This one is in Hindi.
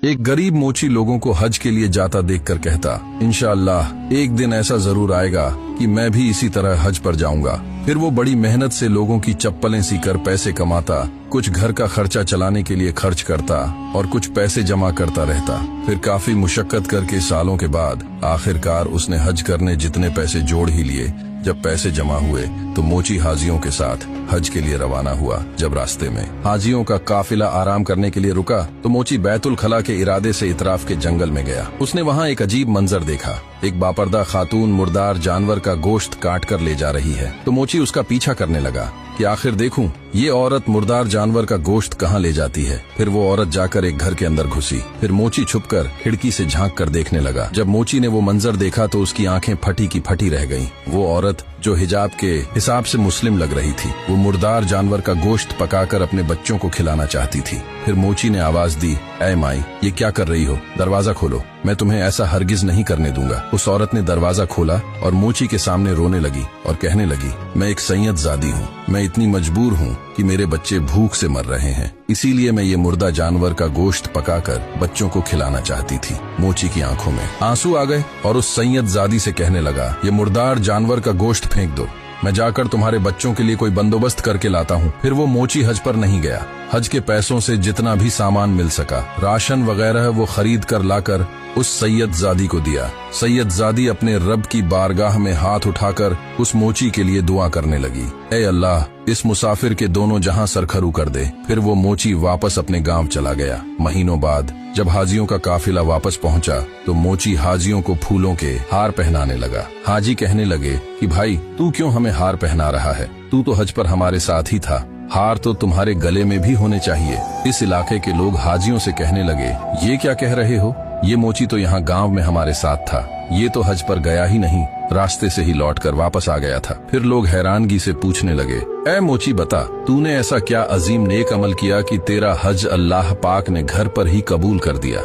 एक गरीब मोची लोगों को हज के लिए जाता देखकर कहता, इंशाअल्लाह एक दिन ऐसा जरूर आएगा कि मैं भी इसी तरह हज पर जाऊंगा। फिर वो बड़ी मेहनत से लोगों की चप्पलें सीकर पैसे कमाता, कुछ घर का खर्चा चलाने के लिए खर्च करता और कुछ पैसे जमा करता रहता। फिर काफी मुशक्कत करके सालों के बाद आखिरकार उसने हज करने जितने पैसे जोड़ ही लिए। जब पैसे जमा हुए तो मोची हाजियों के साथ हज के लिए रवाना हुआ। जब रास्ते में हाजियों का काफिला आराम करने के लिए रुका तो मोची बैतुल खला के इरादे से इतराफ के जंगल में गया। उसने वहाँ एक अजीब मंजर देखा। एक बापर्दा खातून मुर्दार जानवर का गोश्त काट कर ले जा रही है। तो मोची उसका पीछा करने लगा कि आखिर देखूं ये औरत मुर्दार जानवर का गोश्त कहाँ ले जाती है। फिर वो औरत जाकर एक घर के अंदर घुसी। फिर मोची छुपकर खिड़की से झांक कर देखने लगा। जब मोची ने वो मंजर देखा तो उसकी आंखें फटी की फटी रह गईं। वो औरत जो हिजाब के हिसाब से मुस्लिम लग रही थी, वो मुर्दार जानवर का गोश्त पकाकर अपने बच्चों को खिलाना चाहती थी। फिर मोची ने आवाज दी, ऐ माई, ये क्या कर रही हो? दरवाजा खोलो, मैं तुम्हें ऐसा हरगिज नहीं करने दूंगा। उस औरत ने दरवाजा खोला और मोची के सामने रोने लगी और कहने लगी, मैं एक सैयदजादी हूँ। मैं इतनी मजबूर हूँ कि मेरे बच्चे भूख से मर रहे हैं, इसीलिए मैं ये मुर्दा जानवर का गोश्त पकाकर बच्चों को खिलाना चाहती थी। मोची की आंखों में आंसू आ गए और उस सैयदजादी से कहने लगा, ये मुर्दार जानवर का गोश्त फेंक दो, मैं जाकर तुम्हारे बच्चों के लिए कोई बंदोबस्त करके लाता हूँ। फिर वो मोची हज पर नहीं गया। हज के पैसों से जितना भी सामान मिल सका, राशन वगैरह, वो खरीद कर लाकर उस सैयदजादी को दिया। सैयदजादी अपने रब की बारगाह में हाथ उठाकर उस मोची के लिए दुआ करने लगी, ऐ अल्लाह, इस मुसाफिर के दोनों जहां सरखरू कर दे। फिर वो मोची वापस अपने गांव चला गया। महीनों बाद जब हाजियों का काफिला वापस पहुंचा तो मोची हाजियों को फूलों के हार पहनाने लगा। हाजी कहने लगे कि भाई, तू क्यों हमें हार पहना रहा है? तू तो हज पर हमारे साथ ही था, हार तो तुम्हारे गले में भी होने चाहिए। इस इलाके के लोग हाजियों से कहने लगे, ये क्या कह रहे हो? ये मोची तो यहाँ गांव में हमारे साथ था, ये तो हज पर गया ही नहीं, रास्ते से ही लौटकर वापस आ गया था। फिर लोग हैरानगी से पूछने लगे, ऐ मोची बता, तूने ऐसा क्या अजीम नेक अमल किया कि तेरा हज अल्लाह पाक ने घर पर ही कबूल कर दिया?